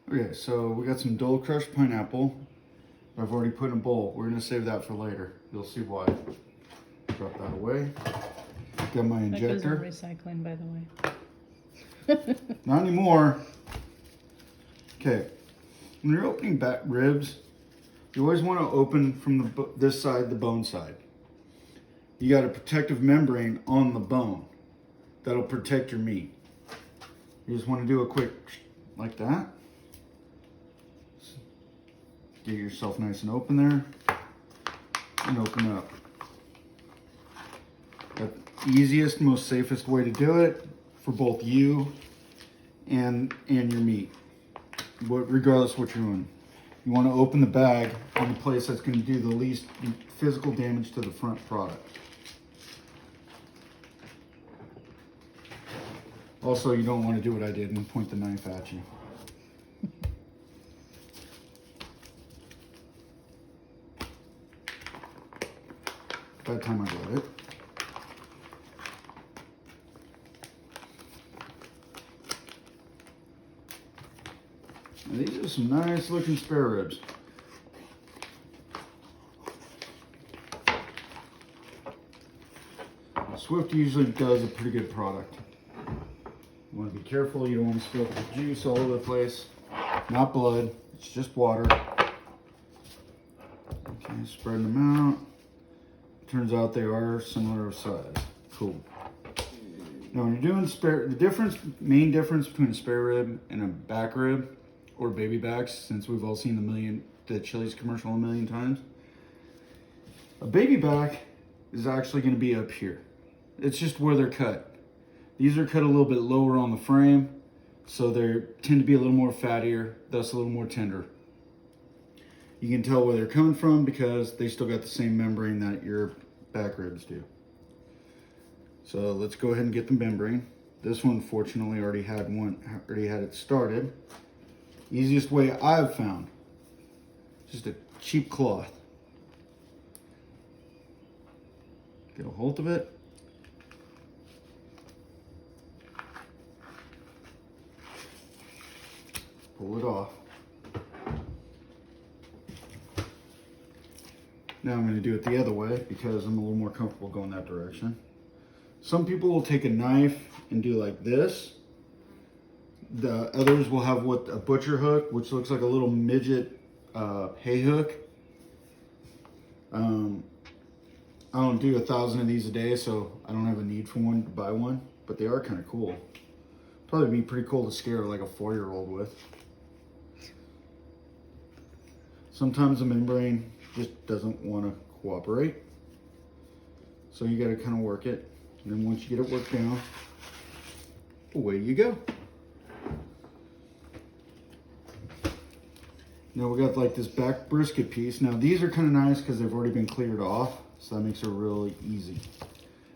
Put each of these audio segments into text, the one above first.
Okay, so we got some Dole crushed pineapple. I've already put in a bowl. We're gonna save that for later. You'll see why. Drop that away. Got my injector. That goes in recycling, by the way. Not anymore. Okay, when you're opening back ribs, you always want to open from this side, the bone side. You got a protective membrane on the bone that'll protect your meat. You just want to do a quick like that. Get yourself nice and open there, and open up. The easiest, most safest way to do it for both you and your meat, regardless of what you're doing. You want to open the bag on the place that's going to do the least physical damage to the front product. Also, you don't want to do what I did and point the knife at you. By the time I got it. Now, these are some nice looking spare ribs. Swift usually does a pretty good product. You want to be careful, you don't want to spill the juice all over the place. Not blood, it's just water. Okay, spreading them out. Turns out they are similar size. Cool. Now when you're doing spare, main difference between a spare rib and a back rib, or baby backs, since we've all seen the Chili's commercial a million times, a baby back is actually going to be up here. It's just where they're cut. These are cut a little bit lower on the frame, so they tend to be a little more fattier, thus a little more tender. You can tell where they're coming from because they still got the same membrane that your back ribs do. So let's go ahead and get the membrane. This one fortunately already had it started. Easiest way I've found, just a cheap cloth. Get a hold of it. Pull it off. Now I'm going to do it the other way because I'm a little more comfortable going that direction. Some people will take a knife and do like this. The others will have a butcher hook, which looks like a little midget hay hook. I don't do 1,000 of these a day, so I don't have a need for one to buy one, but they are kind of cool. Probably be pretty cool to scare like a 4-year-old with. Sometimes the membrane just doesn't want to cooperate. So you got to kind of work it. And then once you get it worked down, away you go. Now we got like this back brisket piece. Now these are kind of nice because they've already been cleared off. So that makes it really easy.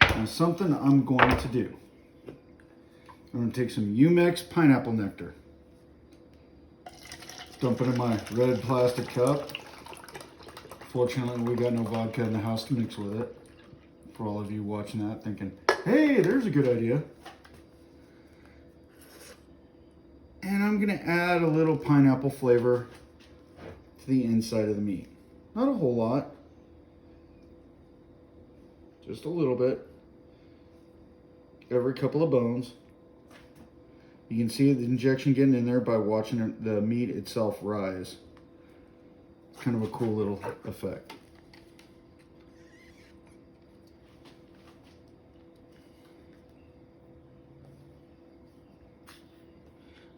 Now something I'm going to do. I'm going to take some Umex pineapple nectar. Dump it in my red plastic cup. Fortunately, we got no vodka in the house to mix with it. For all of you watching that thinking, hey, there's a good idea. And I'm gonna add a little pineapple flavor to the inside of the meat. Not a whole lot. Just a little bit. Every couple of bones. You can see the injection getting in there by watching the meat itself rise. It's kind of a cool little effect.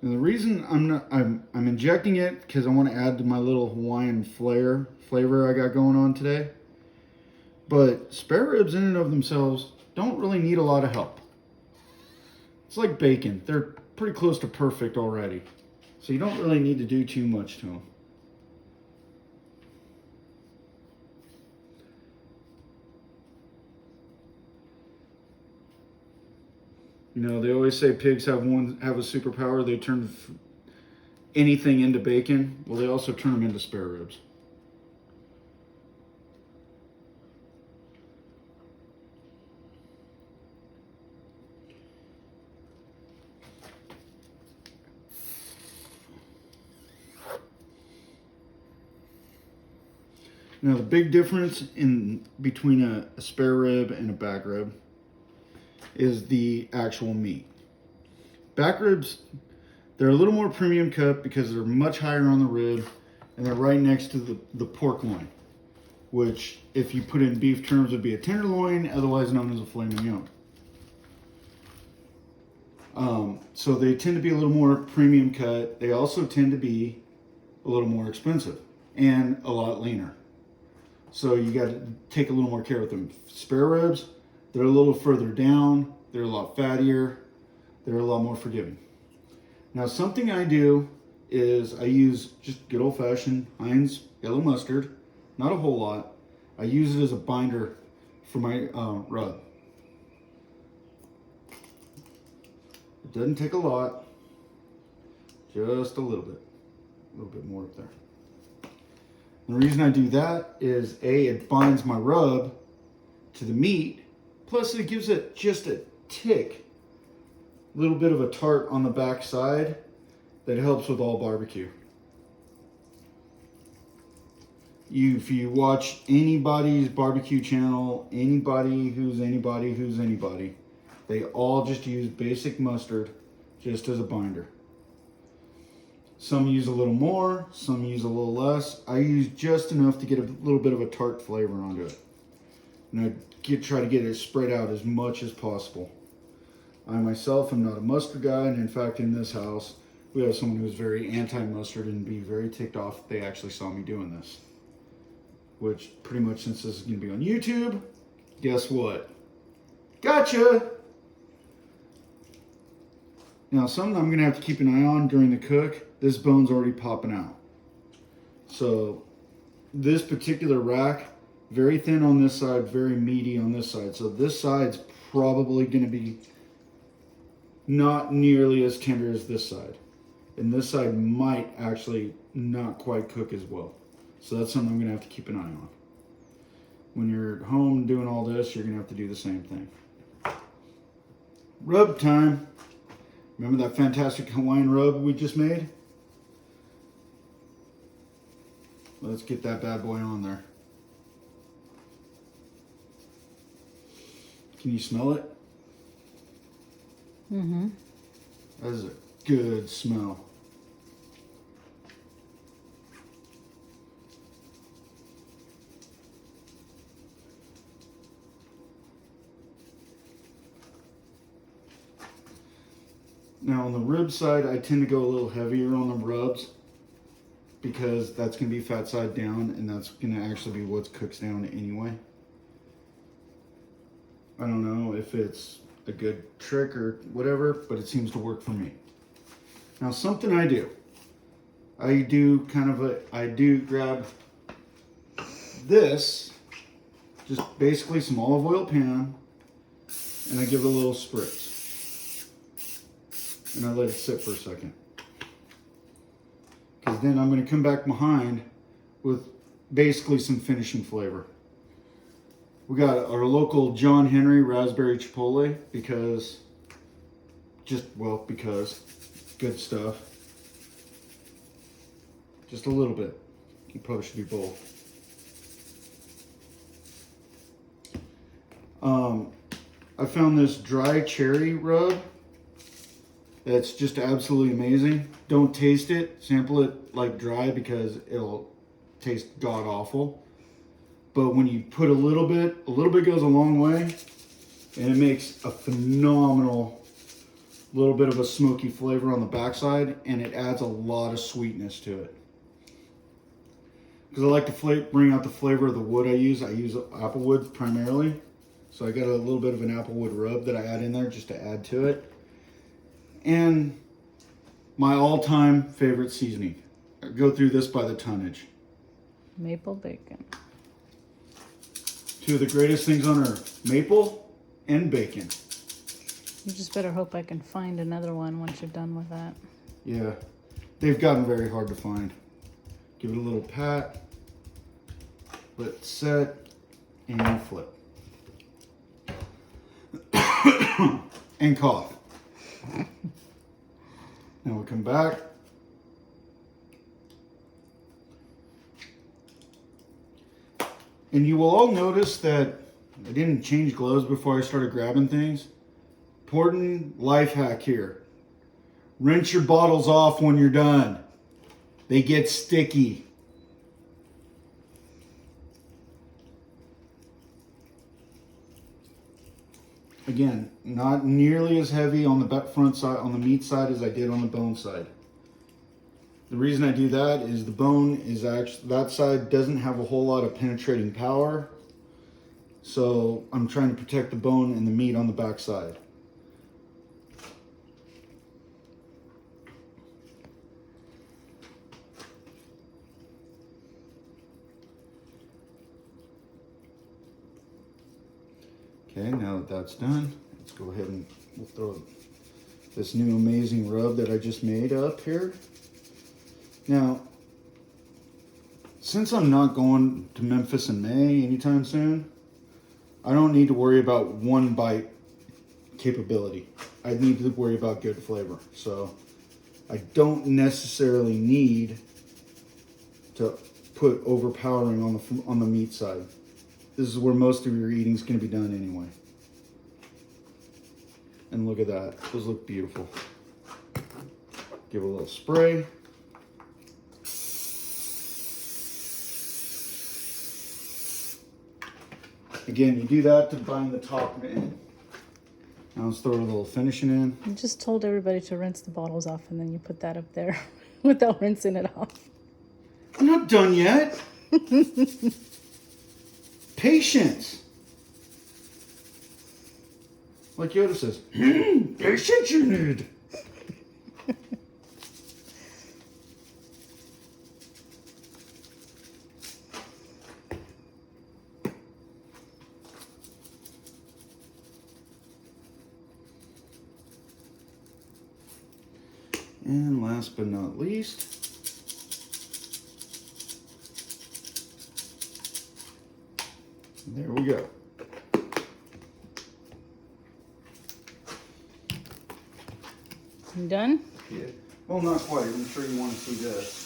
And the reason I'm injecting it because I want to add to my little Hawaiian flavor I got going on today. But spare ribs in and of themselves don't really need a lot of help. It's like bacon. They're pretty close to perfect already. So you don't really need to do too much to them. You know, they always say pigs have a superpower. They turn anything into bacon. Well, they also turn them into spare ribs. Now the big difference in between a spare rib and a back rib is the actual meat. Back ribs, they're a little more premium cut because they're much higher on the rib and they're right next to the pork loin, which if you put in beef terms would be a tenderloin, otherwise known as a filet mignon. So they tend to be a little more premium cut. They also tend to be a little more expensive and a lot leaner. So you got to take a little more care with them. Spare ribs, they're a little further down. They're a lot fattier. They're a lot more forgiving. Now something I do is I use just good old fashioned Heinz yellow mustard. Not a whole lot. I use it as a binder for my rub. It doesn't take a lot. Just a little bit more up there. The reason I do that is A, it binds my rub to the meat, plus it gives it just a little bit of a tart on the back side that helps with all barbecue. If you watch anybody's barbecue channel, anybody who's anybody, they all just use basic mustard just as a binder. Some use a little more, some use a little less. I use just enough to get a little bit of a tart flavor onto it. And I try to get it spread out as much as possible. I myself am not a mustard guy, and in fact in this house, we have someone who's very anti-mustard and be very ticked off if they actually saw me doing this. Which pretty much, since this is gonna be on YouTube, guess what? Gotcha! Now something I'm gonna have to keep an eye on during the cook, this bone's already popping out. So this particular rack, very thin on this side, very meaty on this side. So this side's probably gonna be not nearly as tender as this side. And this side might actually not quite cook as well. So that's something I'm gonna have to keep an eye on. When you're home doing all this, you're gonna have to do the same thing. Rub time. Remember that fantastic Hawaiian rub we just made? Let's get that bad boy on there. Can you smell it? Mm-hmm. That is a good smell. Now on the rib side, I tend to go a little heavier on the rubs because that's going to be fat side down and that's going to actually be what cooks down anyway. I don't know if it's a good trick or whatever, but it seems to work for me. Now something I do grab this, just basically some olive oil pan, and I give it a little spritz. And I let it sit for a second. Because then I'm going to come back behind with basically some finishing flavor. We got our local John Henry raspberry chipotle because good stuff. Just a little bit. You probably should do both. I found this dry cherry rub. That's just absolutely amazing. Don't taste it. Sample it like dry because it'll taste god awful. But when you put a little bit goes a long way, and it makes a phenomenal little bit of a smoky flavor on the backside, and it adds a lot of sweetness to it. Because I like to bring out the flavor of the wood I use. I use apple wood primarily. So I got a little bit of an apple wood rub that I add in there just to add to it. And my all-time favorite seasoning. I go through this by the tonnage. Maple bacon. Two of the greatest things on earth. Maple and bacon. You just better hope I can find another one once you're done with that. Yeah. They've gotten very hard to find. Give it a little pat. Let it set. And flip. And cough. Now we'll come back. And you will all notice that I didn't change gloves before I started grabbing things. Important life hack here. Rinse your bottles off when you're done. They get sticky. Again, not nearly as heavy on the front side, on the meat side, as I did on the bone side. The reason I do that is the bone is actually, that side doesn't have a whole lot of penetrating power. So I'm trying to protect the bone and the meat on the back side. Okay, now that that's done, let's go ahead and we'll throw this new amazing rub that I just made up here. Now, since I'm not going to Memphis in May anytime soon, I don't need to worry about one bite capability. I need to worry about good flavor. So I don't necessarily need to put overpowering on the meat side. This is where most of your eating is going to be done anyway. And look at that. Those look beautiful. Give it a little spray. Again, you do that to bind the top in. Now let's throw a little finishing in. I just told everybody to rinse the bottles off, and then you put that up there without rinsing it off. I'm not done yet. Patience. Like Yoda says, patience you need. And last but not least, there we go. You done? Yeah. Well, not quite. I'm sure you want to see this.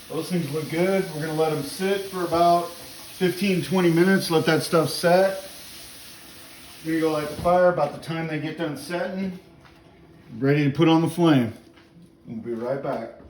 Those things look good. We're going to let them sit for about 15-20 minutes. Let that stuff set. We're going to go light the fire. About the time they get done setting, ready to put on the flame. We'll be right back.